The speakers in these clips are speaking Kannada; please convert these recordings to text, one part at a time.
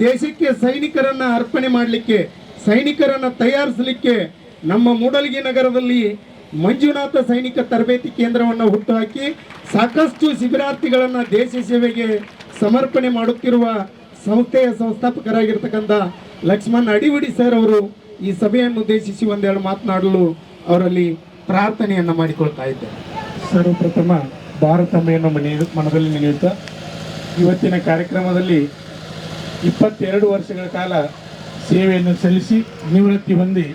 ದೇಶಕ್ಕೆ ಸೈನಿಕರನ್ನ ಅರ್ಪಣೆ ಮಾಡಲಿಕ್ಕೆ, ಸೈನಿಕರನ್ನ ತಯಾರಿಸಲಿಕ್ಕೆ ನಮ್ಮ ಮೂಡಲಗಿ ನಗರದಲ್ಲಿ ಮಂಜುನಾಥ ಸೈನಿಕ ತರಬೇತಿ ಕೇಂದ್ರವನ್ನು ಹುಟ್ಟುಹಾಕಿ ಸಾಕಷ್ಟು ಶಿಬಿರಾರ್ಥಿಗಳನ್ನು ದೇಶ ಸೇವೆಗೆ ಸಮರ್ಪಣೆ ಮಾಡುತ್ತಿರುವ ಸಂಸ್ಥೆಯ ಸಂಸ್ಥಾಪಕರಾಗಿರ್ತಕ್ಕಂಥ ಲಕ್ಷ್ಮಣ್ ಅಡಿವಡಿ ಸರ್ ಅವರು ಈ ಸಭೆಯನ್ನು ಉದ್ದೇಶಿಸಿ ಒಂದೆರಡು ಮಾತನಾಡಲು ಅವರಲ್ಲಿ ಪ್ರಾರ್ಥನೆಯನ್ನು ಮಾಡಿಕೊಳ್ತಾ ಇದ್ದಾರೆ. ಸರ್ವಪ್ರಥಮ ಭಾರತಾಂಬೆಯನ್ನು ಮನದಲ್ಲಿ ನೆನೆಯುತ್ತಾ ಇವತ್ತಿನ ಕಾರ್ಯಕ್ರಮದಲ್ಲಿ 22 ವರ್ಷಗಳ ಕಾಲ ಸೇವೆಯನ್ನು ಸಲ್ಲಿಸಿ ನಿವೃತ್ತಿ ಹೊಂದಿ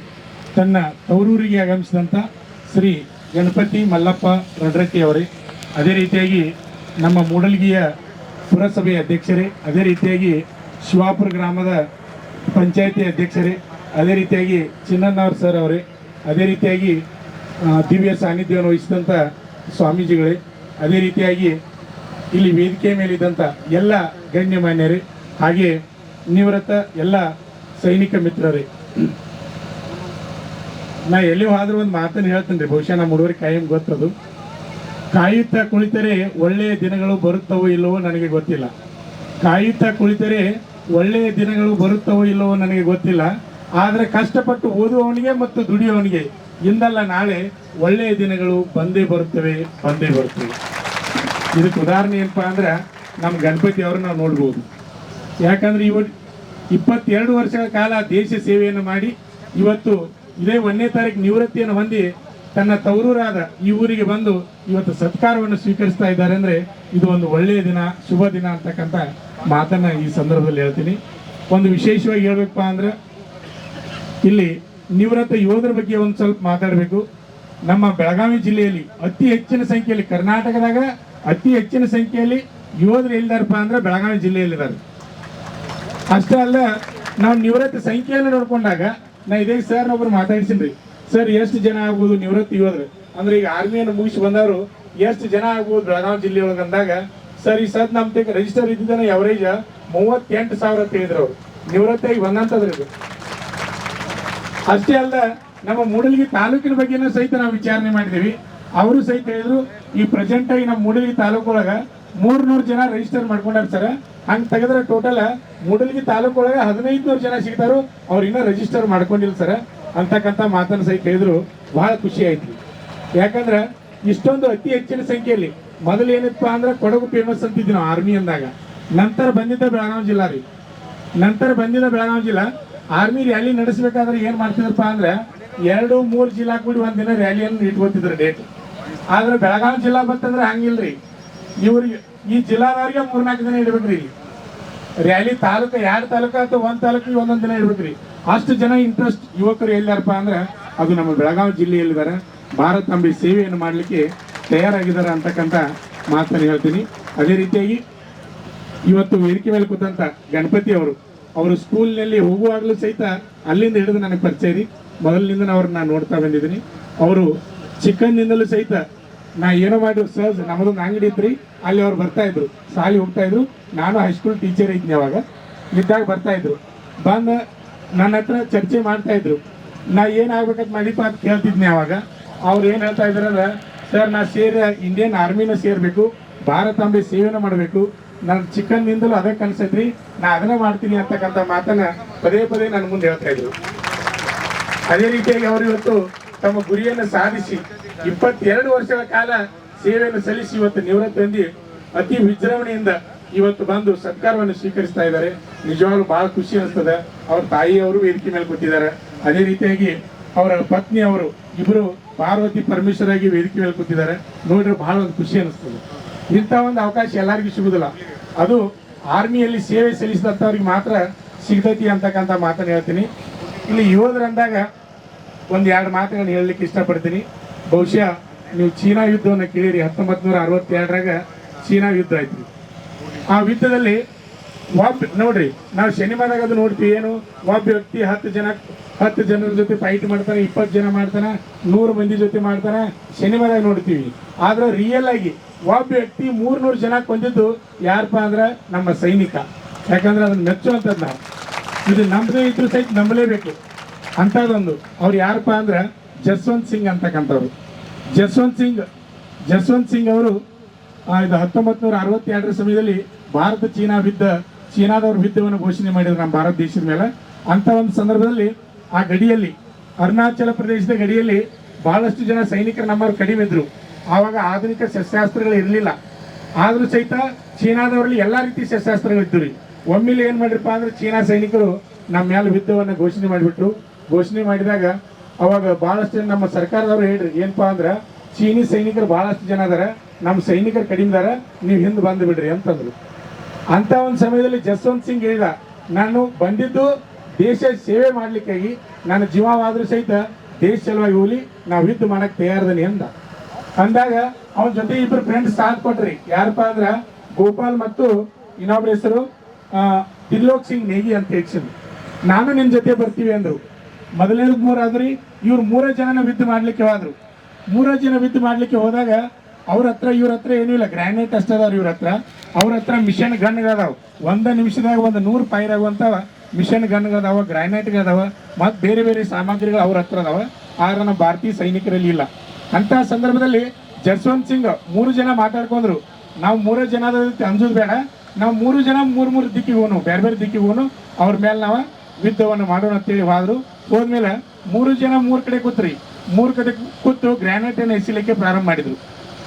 ತನ್ನ ತವರೂರಿಗೆ ಆಗಮಿಸಿದಂಥ ಶ್ರೀ ಗಣಪತಿ ಮಲ್ಲಪ್ಪ ರಡ್ರಟ್ಟಿ ಅವರೇ, ಅದೇ ರೀತಿಯಾಗಿ ನಮ್ಮ ಮೂಡಲಗಿಯ ಪುರಸಭೆಯ ಅಧ್ಯಕ್ಷರೇ, ಅದೇ ರೀತಿಯಾಗಿ ಶಿವಾಪುರ ಗ್ರಾಮದ ಪಂಚಾಯಿತಿ ಅಧ್ಯಕ್ಷರೇ, ಅದೇ ರೀತಿಯಾಗಿ ಚಿನ್ನಣ್ಣವ್ರ ಸರ್ ಅವರೇ, ಅದೇ ರೀತಿಯಾಗಿ ದಿವ್ಯ ಸಾನ್ನಿಧ್ಯವನ್ನು ವಹಿಸಿದಂಥ ಸ್ವಾಮೀಜಿಗಳೇ, ಅದೇ ರೀತಿಯಾಗಿ ಇಲ್ಲಿ ವೇದಿಕೆ ಮೇಲಿದ್ದಂಥ ಎಲ್ಲ ಗಣ್ಯಮಾನ್ಯರೇ, ಹಾಗೆ ನಿವೃತ್ತ ಎಲ್ಲ ಸೈನಿಕ ಮಿತ್ರರೇ, ನಾ ಎಲ್ಲಿ ಹೋದ್ರೂ ಒಂದು ಮಾತನ್ನು ಹೇಳ್ತೇನೆ ರೀ. ಬಹುಶಃ ನಮ್ಮ ಹುಡುಗರಿಗೆ ಕಾಯಂ ಗೊತ್ತದು. ಕಾಯುತ್ತಾ ಕುಳಿತರೆ ಒಳ್ಳೆಯ ದಿನಗಳು ಬರುತ್ತವೋ ಇಲ್ಲವೋ ನನಗೆ ಗೊತ್ತಿಲ್ಲ. ಕಾಯುತ್ತಾ ಕುಳಿತರೆ ಒಳ್ಳೆಯ ದಿನಗಳು ಬರುತ್ತವೋ ಇಲ್ಲವೋ ನನಗೆ ಗೊತ್ತಿಲ್ಲ. ಆದರೆ ಕಷ್ಟಪಟ್ಟು ಓದುವವನಿಗೆ ಮತ್ತು ದುಡಿಯುವವನಿಗೆ ಇಂದಲ್ಲ ನಾಳೆ ಒಳ್ಳೆಯ ದಿನಗಳು ಬಂದೇ ಬರುತ್ತವೆ. ಇದಕ್ಕೆ ಉದಾಹರಣೆ ಏನಪ್ಪ ಅಂದ್ರೆ ನಮ್ಮ ಗಣಪತಿ ಅವರು ನಾವು ನೋಡ್ಬೋದು. ಯಾಕಂದ್ರೆ 22 ವರ್ಷಗಳ ಕಾಲ ದೇಶ ಸೇವೆಯನ್ನು ಮಾಡಿ ಇವತ್ತು ಇದೇ 1ನೇ ತಾರೀಕು ನಿವೃತ್ತಿಯನ್ನು ಹೊಂದಿ ತನ್ನ ತವರೂರಾದ ಈ ಊರಿಗೆ ಬಂದು ಇವತ್ತು ಸತ್ಕಾರವನ್ನು ಸ್ವೀಕರಿಸ್ತಾ ಇದ್ದಾರೆ ಅಂದರೆ ಇದು ಒಂದು ಒಳ್ಳೆಯ ದಿನ, ಶುಭ ದಿನ ಅಂತಕ್ಕಂಥ ಮಾತನ್ನು ಈ ಸಂದರ್ಭದಲ್ಲಿ ಹೇಳ್ತೀನಿ. ಒಂದು ವಿಶೇಷವಾಗಿ ಹೇಳ್ಬೇಕಪ್ಪ ಅಂದ್ರೆ ಇಲ್ಲಿ ನಿವೃತ್ತ ಯೋಧರ ಬಗ್ಗೆ ಒಂದು ಸ್ವಲ್ಪ ಮಾತಾಡಬೇಕು. ನಮ್ಮ ಬೆಳಗಾವಿ ಜಿಲ್ಲೆಯಲ್ಲಿ ಅತಿ ಹೆಚ್ಚಿನ ಸಂಖ್ಯೆಯಲ್ಲಿ, ಕರ್ನಾಟಕದಾಗ ಅತಿ ಹೆಚ್ಚಿನ ಸಂಖ್ಯೆಯಲ್ಲಿ ಯೋಧರು ಎಲ್ಲಿದಾರಪ್ಪ ಅಂದ್ರೆ ಬೆಳಗಾವಿ ಜಿಲ್ಲೆಯಲ್ಲಿದ್ದಾರೆ. ಅಷ್ಟೇ ಅಲ್ಲ, ನಾವು ನಿವೃತ್ತ ಸಂಖ್ಯೆಯನ್ನು ನೋಡ್ಕೊಂಡಾಗ ನಾ ಇದೇ ಸರ್ ಒಬ್ರು ಮಾತಾಡ್ಸಿನ್ರಿ. ಸರ್ ಎಷ್ಟು ಜನ ಆಗ್ಬೋದು ನಿವೃತ್ತಿ ಯೋಧರು ಅಂದ್ರೆ ಈಗ ಆರ್ಮಿಯನ್ನು ಮುಗಿಸಿ ಬಂದವರು ಎಷ್ಟು ಜನ ಆಗ್ಬೋದು ಬೆಳಗಾವಿ ಜಿಲ್ಲೆಯೊಳಗೆ ಅಂದಾಗ, ಸರ್ ಈ ಸದ್ ನಮ್ಮ ತೆಗೆ ರಿಜಿಸ್ಟರ್ ಇದ್ದಿದ್ದಾನೆ ಎವರೇಜ್ 38,000 ತಿಳಿದ್ರು ಅವರು ನಿವೃತ್ತಿಯಾಗಿ ಬಂದಂತದ್ರಿ. ಅಷ್ಟೇ ಅಲ್ಲ, ನಮ್ಮ ಮೂಡಲಗಿ ತಾಲೂಕಿನ ಬಗ್ಗೆನೂ ಸಹಿತ ನಾವು ವಿಚಾರಣೆ ಮಾಡಿದ್ದೀವಿ. ಅವರು ಸಹಿತ ಹೇಳಿದ್ರು ಈ ಪ್ರೆಸೆಂಟ್ ಆಗಿ ನಮ್ಮ ಮೂಡಲಗಿ ತಾಲೂಕೊಳಗ 300 ಜನ ರಿಜಿಸ್ಟರ್ ಮಾಡ್ಕೊಂಡಾರ ಸರ್. ಹಂಗೆ ತೆಗೆದ್ರೆ ಟೋಟಲ್ ಮೂಡಲಗಿ ತಾಲೂಕೊಳಗ 1500 ಜನ ಸಿಗ್ತಾರೋ ಅವ್ರು ಇನ್ನೂ ರಿಜಿಸ್ಟರ್ ಮಾಡ್ಕೊಂಡಿಲ್ಲ ಸರ್ ಅಂತಕ್ಕಂಥ ಮಾತನ್ನು ಸಹಿತ ಹೇಳಿದ್ರು. ಬಹಳ ಖುಷಿ ಆಯ್ತು. ಯಾಕಂದ್ರೆ ಇಷ್ಟೊಂದು ಅತಿ ಹೆಚ್ಚಿನ ಸಂಖ್ಯೆಯಲ್ಲಿ ಮೊದಲು ಏನಪ್ಪ ಅಂದ್ರೆ ಕೊಡಗು ಫೇಮಸ್ ಅಂತಿದ್ವಿ ನಾವು ಆರ್ಮಿ ಅಂದಾಗ. ನಂತರ ಬಂದಿದ್ದ ಬೆಳಗಾವಿ ಜಿಲ್ಲಾ ರೀ. ಬೆಳಗಾವಿ ಜಿಲ್ಲಾ ಆರ್ಮಿ ರ್ಯಾಲಿ ನಡೆಸಬೇಕಾದ್ರೆ ಏನ್ ಮಾಡ್ತಿದ್ರಪ್ಪ ಅಂದ್ರೆ 2-3 ಜಿಲ್ಲಾ ಕೂಡಿ ಒಂದಿನ ರ್ಯಾಲಿಯನ್ನು ಇಟ್ಕೊತಿದ್ರು ಡೇಟ್. ಆದ್ರೆ ಬೆಳಗಾವಿ ಜಿಲ್ಲಾ ಬಂತಂದ್ರೆ ಹಂಗಿಲ್ರಿ. ಇವ್ರಿಗೆ ಈ ಜಿಲ್ಲಾದವ್ರಿಗೆ 3-4 ದಿನ ಇಡ್ಬೇಕ್ರಿ ರ್ಯಾಲಿ. ತಾಲೂಕು 2 ತಾಲೂಕು ಅಥವಾ 1 ತಾಲೂಕಿಗೆ ಒಂದೊಂದು ದಿನ ಇಡ್ಬೇಕ್ರಿ. ಅಷ್ಟು ಜನ ಇಂಟ್ರೆಸ್ಟ್ ಯುವಕರು ಎಲ್ಲಾರಪ್ಪ ಅಂದ್ರೆ ಅದು ನಮ್ಮ ಬೆಳಗಾವಿ ಜಿಲ್ಲೆಯಲ್ಲಿದ್ದಾರೆ. ಭಾರತಾಂಬೆ ಸೇವೆಯನ್ನು ಮಾಡಲಿಕ್ಕೆ ತಯಾರಾಗಿದ್ದಾರೆ ಅಂತಕ್ಕಂಥ ಮಾತನ್ನು ಹೇಳ್ತೀನಿ. ಅದೇ ರೀತಿಯಾಗಿ ಇವತ್ತು ವೇದಿಕೆ ಮೇಲೆ ಕೂತಂತ ಗಣಪತಿ ಅವರು ಸ್ಕೂಲ್ನಲ್ಲಿ ಹೋಗುವಾಗಲೂ ಸಹಿತ ಅಲ್ಲಿಂದ ಹಿಡಿದು ನನಗೆ ಪರಿಚಯ ರೀ. ಮೊದಲಿನಿಂದ ಅವ್ರನ್ನ ನಾನು ನೋಡ್ತಾ ಬಂದಿದ್ದೀನಿ. ಅವರು ಚಿಕ್ಕಂದಿಂದಲೂ ಸಹಿತ ನಾ ಏನೋ ಮಾಡಿ ಸರ್ ನಮ್ಮದೊಂದು ಅಂಗಡಿ ಇದ್ರಿ, ಅಲ್ಲಿ ಅವ್ರು ಬರ್ತಾ ಇದ್ರು, ಶಾಲೆ ಹೋಗ್ತಾ ಇದ್ರು. ನಾನು ಹೈಸ್ಕೂಲ್ ಟೀಚರ್ ಇದ್ನಿ ಅವಾಗ. ಇದ್ದಾಗ ಬರ್ತಾ ಇದ್ರು, ಬಂದು ನನ್ನ ಹತ್ರ ಚರ್ಚೆ ಮಾಡ್ತಾ ಇದ್ರು. ನಾ ಏನಾಗ್ಬೇಕಂತ ಮಾಡಿಪ್ಪ ಅಂತ ಕೇಳ್ತಿದ್ನಿ. ಅವಾಗ ಅವ್ರು ಏನು ಹೇಳ್ತಾ ಇದ್ರಂದ್ರೆ, ಸರ್ ನಾ ಇಂಡಿಯನ್ ಆರ್ಮಿನ ಸೇರಬೇಕು, ಭಾರತಾಂಬೆ ಸೇವೆನ ಮಾಡಬೇಕು, ನಾನು ಚಿಕ್ಕಂದಿಂದಲೂ ಅದೇ ಕನ್ಸೈತ್ರಿ, ನಾ ಅದನ್ನ ಮಾಡ್ತೀನಿ ಅಂತಕ್ಕಂಥ ಮಾತನ್ನ ಪದೇ ನನ್ನ ಮುಂದೆ ಹೇಳ್ತಾ ಇದ್ರು. ಅದೇ ರೀತಿಯಾಗಿ ಅವರು ಇವತ್ತು ತಮ್ಮ ಗುರಿಯನ್ನು ಸಾಧಿಸಿ 22 ವರ್ಷಗಳ ಕಾಲ ಸೇವೆಯನ್ನು ಸಲ್ಲಿಸಿ ಇವತ್ತು ನಿವೃತ್ತಿ ಹೊಂದಿ ಅತಿ ವಿಜೃಂಭಣೆಯಿಂದ ಇವತ್ತು ಬಂದು ಸತ್ಕಾರವನ್ನು ಸ್ವೀಕರಿಸ್ತಾ ಇದ್ದಾರೆ. ನಿಜವಾಗ್ಲೂ ಬಹಳ ಖುಷಿ ಅನಿಸ್ತದೆ. ಅವ್ರ ತಾಯಿಯವರು ವೇದಿಕೆ ಮೇಲೆ ಕೂತಿದ್ದಾರೆ. ಅದೇ ರೀತಿಯಾಗಿ ಅವರ ಪತ್ನಿ ಅವರು ಇಬ್ಬರು ಪಾರ್ವತಿ ಪರಮೇಶ್ವರಾಗಿ ವೇದಿಕೆ ಮೇಲೆ ಕೂತಿದ್ದಾರೆ. ನೋಡ್ರೆ ಬಹಳ ಒಂದು ಖುಷಿ ಅನಿಸ್ತದೆ. ಇಂಥ ಒಂದು ಅವಕಾಶ ಎಲ್ಲರಿಗೂ ಸಿಗುದಿಲ್ಲ. ಅದು ಆರ್ಮಿಯಲ್ಲಿ ಸೇವೆ ಸಲ್ಲಿಸಿದಂಥವ್ರಿಗೆ ಮಾತ್ರ ಸಿಗ್ತೈತಿ ಅಂತಕ್ಕಂಥ ಮಾತನ್ನು ಹೇಳ್ತೀನಿ. ಇಲ್ಲಿ ಯೋಧರಂದಾಗ 1-2 ಮಾತುಗಳನ್ನು ಹೇಳಲಿಕ್ಕೆ ಇಷ್ಟಪಡ್ತೀನಿ. ಬಹುಶಃ ನೀವು ಚೀನಾ ಯುದ್ಧವನ್ನು ಕೇಳಿರಿ. 1962ರಾಗ ಚೀನಾ ಯುದ್ಧ ಆಯ್ತು. ಆ ಯುದ್ಧದಲ್ಲಿ ನೋಡ್ರಿ, ನಾವು ಸಿನಿಮಾದಾಗ ಅದು ನೋಡ್ತೀವಿ. ಏನು ಒಬ್ಬ ವ್ಯಕ್ತಿ 10 ಜನರ ಜೊತೆ ಫೈಟ್ ಮಾಡ್ತಾನೆ, 20 ಜನ ಮಾಡ್ತಾನೆ, 100 ಮಂದಿ ಜೊತೆ ಮಾಡ್ತಾನೆ, ಸಿನಿಮಾದಾಗ ನೋಡ್ತೀವಿ. ಆದ್ರೆ ರಿಯಲ್ ಆಗಿ ಒಬ್ಬ ವ್ಯಕ್ತಿ 300 ಜನ ಕೊಂದಿದ್ದು ಯಾರಪ್ಪ ಅಂದ್ರೆ ನಮ್ಮ ಸೈನಿಕ. ಯಾಕಂದ್ರೆ ಅದನ್ನ ಮೆಚ್ಚುವಂಥದ್ದು ನಾವು. ಇದು ನಮ್ಮದೇ ಇದ್ರು ಸಹಿತ ನಂಬಲೇಬೇಕು ಅಂಥದ್ದೊಂದು. ಅವ್ರು ಯಾರಪ್ಪ ಅಂದ್ರೆ ಜಸ್ವಂತ್ ಸಿಂಗ್ ಅಂತಕ್ಕಂಥವ್ರು. ಜಸ್ವಂತ್ ಸಿಂಗ್ ಅವರು ಇದು 1962ರ ಸಮಯದಲ್ಲಿ ಭಾರತ ಚೀನಾ ಯುದ್ಧ ಚೀನಾದವ್ರ ಯುದ್ಧವನ್ನು ಘೋಷಣೆ ಮಾಡಿದ್ರು ನಮ್ಮ ಭಾರತ ದೇಶದ ಮೇಲೆ. ಅಂತ ಒಂದು ಸಂದರ್ಭದಲ್ಲಿ ಆ ಗಡಿಯಲ್ಲಿ ಅರುಣಾಚಲ ಪ್ರದೇಶದ ಗಡಿಯಲ್ಲಿ ಬಹಳಷ್ಟು ಜನ ಸೈನಿಕರು ನಮ್ಮವ್ರು ಕಡಿಮೆ ಇದ್ರು. ಆವಾಗ ಆಧುನಿಕ ಶಸ್ತ್ರಾಸ್ತ್ರಗಳು ಇರಲಿಲ್ಲ. ಆದರೂ ಸಹಿತ ಚೀನಾದವರಲ್ಲಿ ಎಲ್ಲ ರೀತಿ ಶಸ್ತ್ರಾಸ್ತ್ರಗಳು ಇದ್ದು ರೀ. ಒಮ್ಮೆಲೆ ಏನು ಮಾಡಿರಪ್ಪ ಅಂದ್ರೆ ಚೀನಾ ಸೈನಿಕರು ನಮ್ಮ ಮೇಲೆ ಯುದ್ಧವನ್ನು ಘೋಷಣೆ ಮಾಡಿಬಿಟ್ರು. ಘೋಷಣೆ ಮಾಡಿದಾಗ ಅವಾಗ ಬಹಳಷ್ಟು ಜನ ನಮ್ಮ ಸರ್ಕಾರದವ್ರು ಹೇಳ್ರಿ ಏನಪ್ಪಾ ಅಂದ್ರೆ ಚೀನಿ ಸೈನಿಕರು ಬಹಳಷ್ಟು ಜನ ಅದಾರ, ನಮ್ಮ ಸೈನಿಕರು ಕಡಿಮೆ ಅದಾರ, ನೀವು ಹಿಂದೆ ಬಂದು ಬಿಡ್ರಿ ಅಂತಂದ್ರು. ಅಂತ ಒಂದು ಸಮಯದಲ್ಲಿ ಜಸ್ವಂತ್ ಸಿಂಗ್ ಹೇಳಿದ, ನಾನು ಬಂದಿದ್ದು ದೇಶ ಸೇವೆ ಮಾಡ್ಲಿಕ್ಕಾಗಿ, ನನ್ನ ಜೀವವಾದ್ರೂ ಸಹಿತ ದೇಶ ಸಲುವಾಗಿ ಹೋಗ್ಲಿ, ನಾವು ಯುದ್ಧ ಮಾಡಕ್ ತಯಾರದನಿ ಅಂದಾಗ ಅವನ ಜೊತೆ ಇಬ್ಬರು ಫ್ರೆಂಡ್ಸ್ ಸಾಥ್ ಕೊಟ್ರಿ. ಯಾರಪ್ಪ ಅಂದ್ರ ಗೋಪಾಲ್ ಮತ್ತು ಇನ್ನೊಬ್ರ ಹೆಸರು ತಿರ್ಲೋಕ್ ಸಿಂಗ್ ನೇಗಿ ಅಂತ ಹೆಚ್ಚಿದ್ರು. ನಾನು ನಿನ್ನ ಜೊತೆ ಬರ್ತೀವಿ ಅಂದ್ರು. ಮೊದಲನೇದು 3 ಆದ್ರಿ. ಇವ್ರು 3 ಜನ ಯುದ್ಧ ಮಾಡ್ಲಿಕ್ಕೆ ಹೋದ್ರು. 3 ಜನ ಯುದ್ಧ ಮಾಡ್ಲಿಕ್ಕೆ ಹೋದಾಗ ಇವ್ರ ಹತ್ರ ಏನೂ ಇಲ್ಲ, ಗ್ರಾನೈಟ್ ಅಷ್ಟ ಅದಾವ್ರಿ ಇವ್ರ ಹತ್ರ. ಅವ್ರ ಹತ್ರ ಮಿಷನ್ ಗನ್ಗಳದಾವ, 1 ನಿಮಿಷದಾಗ 100 ಫೈರ್ ಆಗುವಂತವ ಮಿಷನ್ ಗನ್ಗಳದಾವ, ಗ್ರಾನೈಟ್ಗಳದಾವ, ಮತ್ತು ಬೇರೆ ಬೇರೆ ಸಾಮಗ್ರಿಗಳು ಅವ್ರ ಹತ್ರ ಅದಾವ. ಆದ್ರೆ ನಮ್ಮ ಭಾರತೀಯ ಸೈನಿಕರಲ್ಲಿ ಇಲ್ಲ. ಅಂತ ಸಂದರ್ಭದಲ್ಲಿ ಜಸ್ವಂತ್ ಸಿಂಗ್ 3 ಜನ ಮಾತಾಡ್ಕೊಂಡ್ರು, ನಾವು 3 ಜನ ಅಂಜೋದು ಬೇಡ, ನಾವು 3 ಜನ 3 ದಿಕ್ಕಿಗೆ ಹೋನು, ಬೇರೆ ಬೇರೆ ದಿಕ್ಕಿಗೆ ಹೋನು, ಅವ್ರ ಮೇಲೆ ನಾವು ಯುದ್ಧವನ್ನು ಮಾಡೋಣ ಅಂತೇಳಿ ಹೋದ್ರು. ಹೋದ್ಮೇಲೆ 3 ಜನ 3 ಕಡೆ ಕೂತ್ರಿ. 3 ಕಡೆ ಕೂತು ಗ್ರಾನೈಟ್ ಅನ್ನು ಎಸಿಲಿಕ್ಕೆ ಪ್ರಾರಂಭ ಮಾಡಿದ್ರು.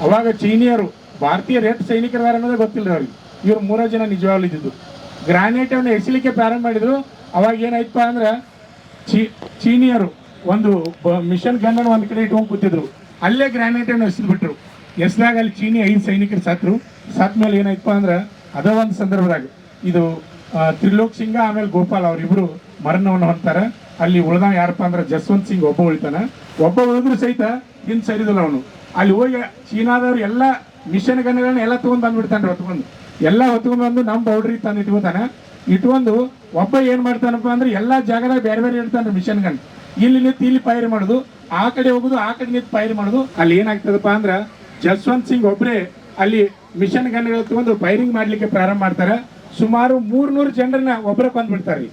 ಅವಾಗ ಚೀನಿಯರು ಭಾರತೀಯರು ಎಷ್ಟು ಸೈನಿಕರ ಅನ್ನೋದೇ ಗೊತ್ತಿಲ್ಲ ಅವ್ರಿಗೆ. ಇವ್ರು 3 ಜನ ನಿಜವಾಗ್ಲೂ ಇದ್ದಿದ್ದು. ಗ್ರಾನೈಟ್ ಅನ್ನು ಎಸಿಲಿಕ್ಕೆ ಪ್ರಾರಂಭ ಮಾಡಿದ್ರು. ಅವಾಗ ಏನಾಯ್ತಪ್ಪ ಅಂದ್ರೆ ಚೀನಿಯರು ಒಂದು ಮಿಷನ್ ಗನ್ ಅನ್ನು ಒಂದ್ ಕಡೆ ಇಟ್ಕೊಂಡು ಕೂತಿದ್ರು. ಅಲ್ಲೇ ಗ್ರಾನೈಟ್ ಅನ್ನು ಎಸೆದ್ಬಿಟ್ರು. ಎಸ್ದಾಗ ಅಲ್ಲಿ ಚೀನಿ 5 ಸೈನಿಕರು ಸತ್ ಮೇಲೆ ಏನಾಯ್ತಪ್ಪ ಅಂದ್ರೆ ಅದ ಒಂದು ಸಂದರ್ಭದಾಗ ಇದು ತ್ರಿಲೋಕ್ ಸಿಂಗ ಆಮೇಲೆ ಗೋಪಾಲ್ ಅವರಿಬ್ರು ಮರಣವನ್ನು ಹೊಂದ್ತಾರ. ಅಲ್ಲಿ ಉಳ್ದ ಯಾರಪ್ಪ ಅಂದ್ರೆ ಜಸ್ವಂತ್ ಸಿಂಗ್ ಒಬ್ಬ ಉಳಿತಾನ. ಒಬ್ಬ ಉಳಿದ್ರು ಸಹಿತ ಹಿಂದ್ ಸರಿದಿಲ್ಲ ಅವನು. ಅಲ್ಲಿ ಹೋಗಿ ಚೀನಾದವ್ರು ಎಲ್ಲ ಮಿಷನ್ ಗನ್ಗಳನ್ನ ಎಲ್ಲ ತಗೊಂಡ್ ಬಂದ್ಬಿಡ್ತಾನೆ, ಹೊತ್ಕೊಂಡು ಬಂದು ನಮ್ಮ ಬೌಡ್ರಿ ತಂದು ಇಟ್ಕೊಂಡು ಒಬ್ಬ ಏನ್ ಮಾಡ್ತಾನಪ್ಪ ಅಂದ್ರೆ ಎಲ್ಲಾ ಜಾಗದಾಗ ಬೇರೆ ಬೇರೆ ಇಡ್ತಾನೆ ಮಿಷನ್ ಗನ್. ಇಲ್ಲಿ ನಿಂತು ಇಲ್ಲಿ ಫೈರ್ ಮಾಡೋದು, ಆ ಕಡೆ ಹೋಗುದು, ಆ ಕಡೆ ನಿಂತು ಫೈರ್ ಮಾಡೋದು. ಅಲ್ಲಿ ಏನಾಗ್ತದಪ್ಪ ಅಂದ್ರ ಜಸ್ವಂತ್ ಸಿಂಗ್ ಒಬ್ರೆ ಅಲ್ಲಿ ಮಿಷನ್ ಗನ್ಗಳು ತಗೊಂಡು ಫೈರಿಂಗ್ ಮಾಡ್ಲಿಕ್ಕೆ ಪ್ರಾರಂಭ ಮಾಡ್ತಾರೆ. ಸುಮಾರು 300 ಜನರನ್ನ ಒಬ್ಬರ ಕೊಂದ್ಬಿಡ್ತಾರ್ರಿ.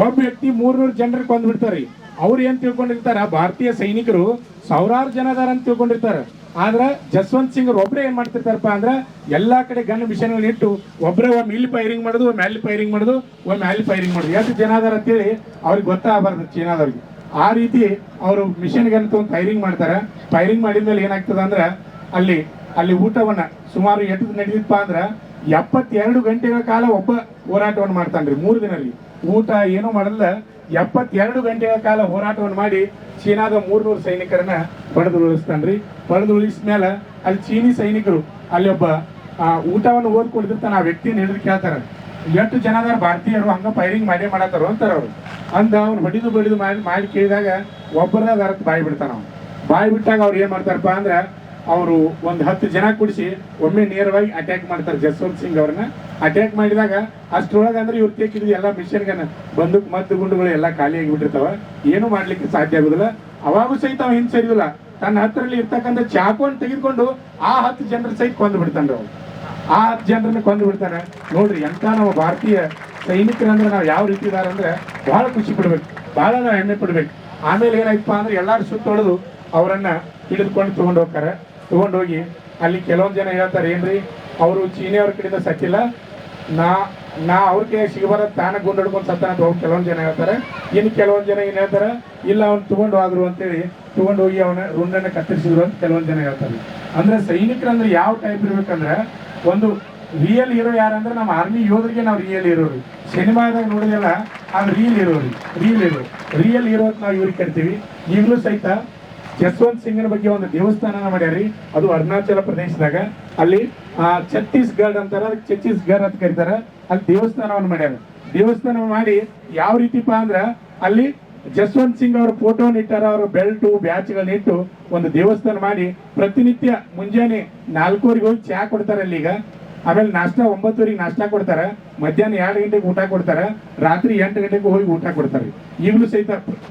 ಒಬ್ಬ ವ್ಯಕ್ತಿ 300 ಜನರ ಕೊಂದ್ಬಿಡ್ತಾರ್ರಿ. ಅವ್ರು ಏನ್ ತಿಳ್ಕೊಂಡಿರ್ತಾರ, ಭಾರತೀಯ ಸೈನಿಕರು 1000 ಜನ ಅದಾರ ಅಂತ ತಿಳ್ಕೊಂಡಿರ್ತಾರ. ಆದ್ರ ಜಸ್ವಂತ್ ಸಿಂಗ್ ಒಬ್ರೇ ಏನ್ ಮಾಡ್ತಿರ್ತಾರಪ್ಪ ಅಂದ್ರ ಎಲ್ಲಾ ಕಡೆ ಗನ್ ಮಿಷನ್ ಇಟ್ಟು ಒಬ್ರೇ ಒಮ್ಮೆ ಇಲ್ಲಿ ಫೈರಿಂಗ್ ಮಾಡೋದು, ಒಮ್ಮೆ ಅಲ್ಲಿ ಫೈರಿಂಗ್ ಮಾಡೋದು, ಒಮ್ಮೆ ಅಲ್ಲಿ ಫೈರಿಂಗ್ ಮಾಡೋದು. ಎಷ್ಟು ಜನ ಅದಾರ ಅಂತೇಳಿ ಅವ್ರಿಗೆ ಗೊತ್ತಾಗಬಾರ್ದು ಚೀನಾದವ್ರಿಗೆ. ಆ ರೀತಿ ಅವರು ಮಿಷನ್ ಗನ್ ತಗೊಂಡು ಫೈರಿಂಗ್ ಮಾಡ್ತಾರೆ. ಫೈರಿಂಗ್ ಮಾಡಿದ್ಮೇಲೆ ಏನಾಗ್ತದ ಅಂದ್ರ ಅಲ್ಲಿ ಊಟವನ್ನ ಸುಮಾರು ಎಷ್ಟು ನಡೆದಿತ್ತಪ್ಪ ಅಂದ್ರ 72 ಗಂಟೆಗಳ ಕಾಲ ಒಬ್ಬ ಹೋರಾಟವನ್ನು ಮಾಡ್ತಾನ್ರಿ. 3 ದಿನಲ್ಲಿ ಊಟ ಏನೂ ಮಾಡಲ್ಲ, 72 ಗಂಟೆಗಳ ಕಾಲ ಹೋರಾಟವನ್ನು ಮಾಡಿ ಚೀನಾದ 300 ಸೈನಿಕರನ್ನ ಪಡೆದು ಉಳಿಸ್ತಾನ್ರಿ. ಪಡೆದು ಉಳಿಸ್ಮೇಲೆ ಅಲ್ಲಿ ಚೀನಿ ಸೈನಿಕರು ಅಲ್ಲಿ ಒಬ್ಬ ಊಟವನ್ನು ಓದ್ಕೊಡ್ತಿರ್ತಾನೆ. ಆ ವ್ಯಕ್ತಿಯನ್ನು ಹಿಡಿದು ಕೇಳ್ತಾರ, ಎಷ್ಟು ಜನ ಅದಾರ ಭಾರತೀಯರು ಹಂಗ ಫೈರಿಂಗ್ ಮಾಡತ್ತಾರ ಅಂತಾರ ಅವ್ರು. ಅಂದ ಅವ್ನು ಬಡಿದು ಮಾಡಿ ಕೇಳಿದಾಗ ಒಬ್ಬರದ ಅರ್ಥ ಬಾಯಿ ಬಿಡ್ತಾನ. ಅವ್ನು ಬಾಯಿ ಬಿಟ್ಟಾಗ ಅವ್ರು ಏನ್ ಮಾಡ್ತಾರಪ್ಪ ಅಂದ್ರ ಅವರು ಒಂದು 10 ಜನ ಕೂಡಿಸಿ ಒಮ್ಮೆ ನೇರವಾಗಿ ಅಟ್ಯಾಕ್ ಮಾಡ್ತಾರೆ ಜಸ್ವಂತ್ ಸಿಂಗ್ ಅವ್ರನ್ನ. ಅಟ್ಯಾಕ್ ಮಾಡಿದಾಗ ಅಷ್ಟ್ರೊಳಗೆ ಅಂದ್ರೆ ಇವ್ರು ತೆಗಿದ್ರು ಎಲ್ಲ ಮಿಷನ್ ಗನ್ ಬಂದೂಕ್ ಮದ್ದು ಗುಂಡುಗಳು ಎಲ್ಲ ಖಾಲಿ ಆಗಿಬಿಟ್ಟಿರ್ತಾವ. ಏನು ಮಾಡ್ಲಿಕ್ಕೆ ಸಾಧ್ಯ ಆಗುದಿಲ್ಲ. ಅವಾಗೂ ಸಹಿತ ಅವ ಹಿಂದ್ ಸರಿದಿಲ್ಲ. ತನ್ನ ಹತ್ತಿರಲ್ಲಿ ಇರ್ತಕ್ಕಂಥ ಚಾಕುವನ್ನು ತೆಗೆದುಕೊಂಡು ಆ 10 ಜನರ ಸಹಿತ ಕೊಂದು ಬಿಡ್ತಾನೆ. ಅವ್ರು ಆ 10 ಜನರನ್ನ ಕೊಂದು ಬಿಡ್ತಾನೆ. ನೋಡ್ರಿ ಎಂತ ನಾವು ಭಾರತೀಯ ಸೈನಿಕರಂದ್ರೆ ನಾವು ಯಾವ ರೀತಿ ಇದಾರೆ ಅಂದ್ರೆ ಬಹಳ ಖುಷಿ ಪಡ್ಬೇಕು, ಬಹಳ ನಾವು ಹೆಮ್ಮೆ ಪಡ್ಬೇಕು. ಆಮೇಲೆ ಏನಾಯ್ತಪ್ಪ ಅಂದ್ರೆ ಎಲ್ಲಾರು ಸುತ್ತೊಡೆದು ಅವರನ್ನ ಹಿಡಿದುಕೊಂಡು ತಗೊಂಡೋಗಿ ಅಲ್ಲಿ ಕೆಲವೊಂದು ಜನ ಹೇಳ್ತಾರೆ, ಏನ್ರಿ ಅವರು ಚೀನಿಯವ್ರ ಕಡೆಯಿಂದ ಸತ್ತಿಲ್ಲ, ನಾ ಅವ್ರ ಕೈ ಸಿಗಬಾರ ತಾನ ಗುಂಡು ಹಿಡ್ಕೊಂಡು ಸತ್ತಾನ ಅಂತ ಹೋಗಿ ಕೆಲವೊಂದು ಜನ ಹೇಳ್ತಾರೆ. ಇನ್ನು ಕೆಲವೊಂದು ಜನ ಏನ್ ಹೇಳ್ತಾರೆ, ಇಲ್ಲ ಅವ್ನು ತಗೊಂಡು ಹೋದ್ರು ಅಂತೇಳಿ ತಗೊಂಡು ಹೋಗಿ ಅವನ ರುಂಡನ್ನ ಕತ್ತರಿಸಿದ್ರು ಅಂತ ಕೆಲವೊಂದು ಜನ ಹೇಳ್ತಾರೆ. ಅಂದ್ರೆ ಸೈನಿಕರಂದ್ರೆ ಯಾವ ಟೈಪ್ ಇರ್ಬೇಕಂದ್ರೆ ಒಂದು ರಿಯಲ್ ಹೀರೋ ಯಾರಂದ್ರೆ ನಮ್ಮ ಆರ್ಮಿ ಯೋಧರಿಗೆ ನಾವು ರಿಯಲ್ ಹೀರೋರು. ಸಿನಿಮಾದಾಗ ನೋಡಿದೆಲ್ಲ ಅದು ರಿಯಲ್ ಹೀರೋ ಅಂತ ನಾವು ಇವ್ರಿಗೆ ಕರಿತೀವಿ. ಈಗಲೂ ಸಹಿತ ಜಸ್ವಂತ್ ಸಿಂಗ್ನ ಬಗ್ಗೆ ಒಂದು ದೇವಸ್ಥಾನ ಮಾಡ್ಯಾರಿ. ಅದು ಅರುಣಾಚಲ ಪ್ರದೇಶದಾಗ. ಅಲ್ಲಿ ಛತ್ತೀಸ್ಗಢ ಅಂತಾರ, ಛತ್ತೀಸ್ಗಢ ಅಂತ ಕರೀತಾರ. ಅಲ್ಲಿ ದೇವಸ್ಥಾನವನ್ನು ಮಾಡ್ಯಾರ. ದೇವಸ್ಥಾನ ಮಾಡಿ ಯಾವ ರೀತಿಪಾ ಅಂದ್ರ ಅಲ್ಲಿ ಜಸ್ವಂತ್ ಸಿಂಗ್ ಅವರ ಫೋಟೋನ ಇಟ್ಟಾರ. ಅವ್ರ ಬೆಲ್ಟು ಬ್ಯಾಚ್ಗಳನ್ನ ಇಟ್ಟು ಒಂದು ದೇವಸ್ಥಾನ ಮಾಡಿ ಪ್ರತಿನಿತ್ಯ ಮುಂಜಾನೆ 4 ಹೋಗಿ ಚಹಾ ಕೊಡ್ತಾರೆ ಅಲ್ಲಿಗ. ಆಮೇಲೆ ನಾಷ್ಟ 9 ನಾಷ್ಟ ಕೊಡ್ತಾರ. ಮಧ್ಯಾಹ್ನ 2 ಗಂಟೆಗೆ ಊಟ ಕೊಡ್ತಾರ. ರಾತ್ರಿ 8 ಗಂಟೆಗೆ ಹೋಗಿ ಊಟ ಕೊಡ್ತಾರೆ. ಈಗಲೂ ಸಹಿತ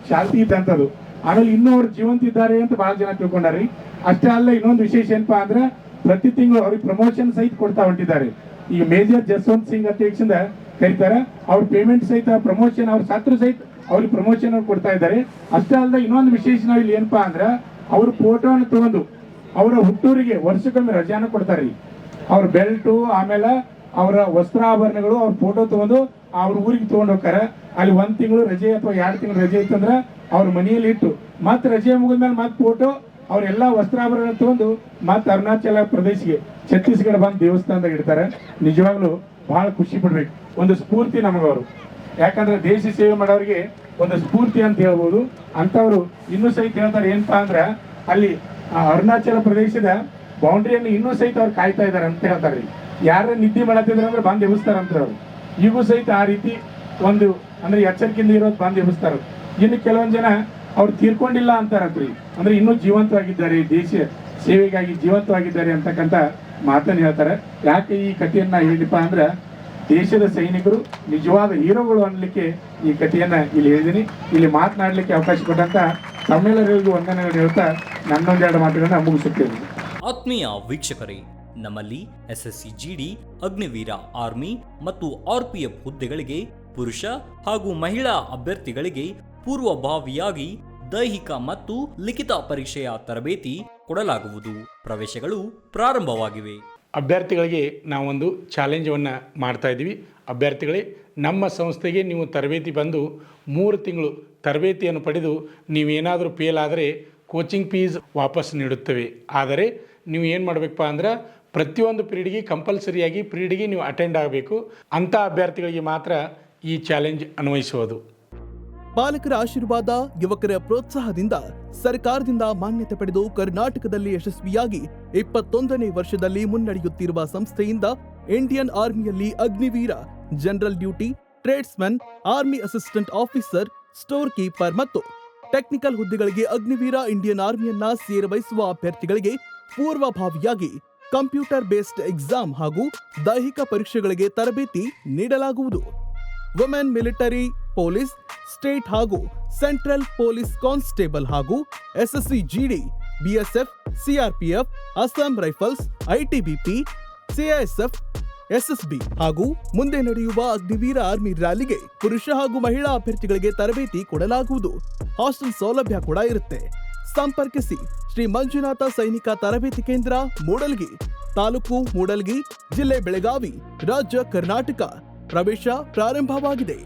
ಶಾಂತಿ ಇದ್ದಂಥದ್ದು. ಆಮೇಲೆ ಇನ್ನೂ ಅವ್ರು ಜೀವಂತ ಇದ್ದಾರೆ ಅಂತ ಬಹಳ ಜನ ತಿಳ್ಕೊಂಡಾರಿ. ಅಷ್ಟೇ ಅಲ್ಲ, ಇನ್ನೊಂದು ವಿಶೇಷ ಏನಪ್ಪಾ ಅಂದ್ರೆ ಪ್ರತಿ ತಿಂಗಳು ಅವ್ರಿಗೆ ಪ್ರಮೋಷನ್ ಸಹಿತ ಕೊಡ್ತಾ ಹೊಂಟಿದ್ದಾರೆ. ಈ ಮೇಜರ್ ಜಸ್ವಂತ್ ಸಿಂಗ್ ಅಧ್ಯಕ್ಷದಿಂದ ಕರೀತಾರ. ಅವ್ರ ಪೇಮೆಂಟ್ ಸಹಿತ ಪ್ರಮೋಷನ್, ಅವ್ರ ಸತ್ರು ಸಹಿತ ಅವ್ರಿಗೆ ಪ್ರಮೋಷನ್ ಕೊಡ್ತಾ ಇದ್ದಾರೆ. ಅಷ್ಟೇ ಅಲ್ಲದೆ ಇನ್ನೊಂದು ವಿಶೇಷ ನಾವು ಇಲ್ಲಿ ಏನಪ್ಪಾ ಅಂದ್ರೆ ಅವ್ರ ಫೋಟೋವನ್ನು ತಗೊಂಡು ಅವರ ಹುಟ್ಟೂರಿಗೆ ವರ್ಷಕ್ಕೊಮ್ಮೆ ರಜಾನ ಕೊಡ್ತಾರೆ. ಅವ್ರ ಬೆಲ್ಟು ಆಮೇಲೆ ಅವರ ವಸ್ತ್ರಾಭರಣಗಳು ಅವ್ರ ಫೋಟೋ ತಗೊಂಡು ಅವ್ರ ಊರಿಗೆ ತಗೊಂಡು ಹೋಗ್ತಾರೆ. ಅಲ್ಲಿ 1 ತಿಂಗಳು ರಜೆ ಅಥವಾ 2 ತಿಂಗಳು ರಜೆ ಇತ್ತಂದ್ರೆ ಅವ್ರ ಮನೆಯಲ್ಲಿ ಇಟ್ಟು ಮತ್ತೆ ರಜೆ ಮುಗಿದ್ಮೇಲೆ ಮತ್ತೆ ಫೋಟೋ ಅವರೆಲ್ಲ ವಸ್ತ್ರಾಭರಣ ತಗೊಂಡು ಮತ್ತೆ ಅರುಣಾಚಲ ಪ್ರದೇಶಕ್ಕೆ ಛತ್ತೀಸ್ಗಢ ಬಂದು ದೇವಸ್ಥಾನದಾಗ ಇಡ್ತಾರೆ. ನಿಜವಾಗ್ಲೂ ಬಹಳ ಖುಷಿ ಪಡ್ಬೇಕು. ಒಂದು ಸ್ಫೂರ್ತಿ ನಮಗವರು, ಯಾಕಂದ್ರೆ ದೇಶ ಸೇವೆ ಮಾಡೋರಿಗೆ ಒಂದು ಸ್ಫೂರ್ತಿ ಅಂತ ಹೇಳ್ಬೋದು. ಅಂತವ್ರು ಇನ್ನೂ ಸಹಿತ ಹೇಳ್ತಾರೆ ಏನಪ್ಪಾ ಅಂದ್ರೆ ಅಲ್ಲಿ ಅರುಣಾಚಲ ಪ್ರದೇಶದ ಬೌಂಡ್ರಿಯನ್ನು ಇನ್ನೂ ಸಹಿತ ಅವ್ರು ಕಾಯ್ತಾ ಇದ್ದಾರೆ ಅಂತ ಹೇಳ್ತಾರೆ. ಯಾರ ನಿದ್ದೆ ಮಾಡತ್ತಿದ್ರೆ ಅಂದ್ರೆ ಬಂದು ಎಬ್ಬಿಸ್ತಾರಂತ ಅವ್ರು. ಈಗೂ ಸಹಿತ ಆ ರೀತಿ ಒಂದು ಅಂದ್ರೆ ಎಚ್ಚರಿಕೆಯಿಂದ ಇರೋದು ಬಂದು ಎಬ್ಬಿಸ್ತಾರ. ಇನ್ನು ಕೆಲವೊಂದು ಜನ ಅವ್ರು ತೀರ್ಕೊಂಡಿಲ್ಲ ಅಂತಾರತ್ರಿ, ಅಂದ್ರೆ ಇನ್ನೂ ಜೀವಂತವಾಗಿದ್ದಾರೆ, ದೇಶ ಸೇವೆಗಾಗಿ ಜೀವಂತವಾಗಿದ್ದಾರೆ ಅಂತಕ್ಕಂಥ ಮಾತನ್ನು ಹೇಳ್ತಾರೆ. ಯಾಕೆ ಈ ಕಥೆಯನ್ನ ಹೇಳಿಪ್ಪ ಅಂದ್ರೆ ದೇಶದ ಸೈನಿಕರು ನಿಜವಾದ ಹೀರೋಗಳು ಅನ್ನಲಿಕ್ಕೆ ಈ ಕಥೆಯನ್ನ ಇಲ್ಲಿ ಹೇಳಿದೀನಿ. ಇಲ್ಲಿ ಮಾತನಾಡಲಿಕ್ಕೆ ಅವಕಾಶ ಕೊಟ್ಟಂತ ತಮ್ಮೆಲ್ಲರಿಗೂ ವಂದನೆಗಳು ಹೇಳ್ತಾ ನನ್ನೊಂದೆರಡು ಮಾತುಗಳನ್ನ ಮುಗಿಸುತ್ತೇನೆ. ಆತ್ಮೀಯ ವೀಕ್ಷಕರೇ, ನಮ್ಮಲ್ಲಿ SSC GD, ಅಗ್ನಿವೀರ ಆರ್ಮಿ ಮತ್ತು RPF ಹುದ್ದೆಗಳಿಗೆ ಪುರುಷ ಹಾಗೂ ಮಹಿಳಾ ಅಭ್ಯರ್ಥಿಗಳಿಗೆ ಪೂರ್ವಭಾವಿಯಾಗಿ ದೈಹಿಕ ಮತ್ತು ಲಿಖಿತ ಪರೀಕ್ಷೆಯ ತರಬೇತಿ ಕೊಡಲಾಗುವುದು. ಪ್ರವೇಶಗಳು ಪ್ರಾರಂಭವಾಗಿವೆ. ಅಭ್ಯರ್ಥಿಗಳಿಗೆ ನಾವೊಂದು ಚಾಲೆಂಜನ್ನು ಮಾಡ್ತಾ ಇದ್ದೀವಿ. ಅಭ್ಯರ್ಥಿಗಳೇ, ನಮ್ಮ ಸಂಸ್ಥೆಗೆ ನೀವು ತರಬೇತಿ ಬಂದು 3 ತಿಂಗಳು ತರಬೇತಿಯನ್ನು ಪಡೆದು ನೀವೇನಾದರೂ ಫೇಲ್ ಆದರೆ ಕೋಚಿಂಗ್ ಫೀಸ್ ವಾಪಸ್ ನೀಡುತ್ತೇವೆ. ಆದರೆ ನೀವು ಏನು ಮಾಡಬೇಕಪ್ಪ ಅಂದ್ರೆ ಪ್ರತಿಯೊಂದು ಪೀರಿಯಡ್ಗೆ ಕಂಪಲ್ಸರಿಯಾಗಿ ಪೀರಿಯಡ್ಗೆ ನೀವು ಅಟೆಂಡ್ ಆಗಬೇಕು. ಅಂಥ ಅಭ್ಯರ್ಥಿಗಳಿಗೆ ಮಾತ್ರ ಈ ಚಾಲೆಂಜ್ ಅನ್ವಯಿಸುವುದು. ಪಾಲಕರ ಆಶೀರ್ವಾದ, ಯುವಕರ ಪ್ರೋತ್ಸಾಹದಿಂದ ಸರ್ಕಾರದಿಂದ ಮಾನ್ಯತೆ ಪಡೆದು ಕರ್ನಾಟಕದಲ್ಲಿ ಯಶಸ್ವಿಯಾಗಿ 21ನೇ ವರ್ಷದಲ್ಲಿ ಮುನ್ನಡೆಯುತ್ತಿರುವ ಸಂಸ್ಥೆಯಿಂದ ಇಂಡಿಯನ್ ಆರ್ಮಿಯಲ್ಲಿ Agniveer, general duty, tradesman, army assistant officer, store keeper ಮತ್ತು ಟೆಕ್ನಿಕಲ್ ಹುದ್ದೆಗಳಿಗೆ ಅಗ್ನಿವೀರ ಇಂಡಿಯನ್ ಆರ್ಮಿಯನ್ನ ಸೇರಬಯಸುವ ಅಭ್ಯರ್ಥಿಗಳಿಗೆ ಪೂರ್ವಭಾವಿಯಾಗಿ ಕಂಪ್ಯೂಟರ್ ಬೇಸ್ಡ್ ಎಕ್ಸಾಮ್ ಹಾಗೂ ದೈಹಿಕ ಪರೀಕ್ಷೆಗಳಿಗೆ ತರಬೇತಿ ನೀಡಲಾಗುವುದು. ವುಮೆನ್ ಮಿಲಿಟರಿ, ಪೊಲೀಸ್, ಸ್ಟೇಟ್ ಹಾಗೂ ಸೆಂಟ್ರಲ್ ಪೊಲೀಸ್ ಕಾನ್ಸ್ಟೇಬಲ್ ಹಾಗೂ SSC GD, BSF, CRPF, Assam rifles, ITBP, CISF, SSB ಹಾಗೂ ಮುಂದೆ ನಡೆಯುವ ಅಗ್ನಿವೀರ ಆರ್ಮಿ ರ್ಯಾಲಿಗೆ ಪುರುಷ ಹಾಗೂ ಮಹಿಳಾ ಅಭ್ಯರ್ಥಿಗಳಿಗೆ ತರಬೇತಿ ಕೊಡಲಾಗುವುದು. ಹಾಸ್ಟೆಲ್ ಸೌಲಭ್ಯ ಕೂಡ ಇರುತ್ತೆ. ಸಂಪರ್ಕಿಸಿ ಶ್ರೀ ಮಂಜುನಾಥ ಸೈನಿಕ ತರಬೇತಿ ಕೇಂದ್ರ, ಮೂಡಲ್ಗಿ, ತಾಲೂಕು ಮೂಡಲ್ಗಿ, ಜಿಲ್ಲೆ ಬೆಳಗಾವಿ, ರಾಜ್ಯ ಕರ್ನಾಟಕ. ಪ್ರವೇಶ ಪ್ರಾರಂಭವಾಗಿದೆ.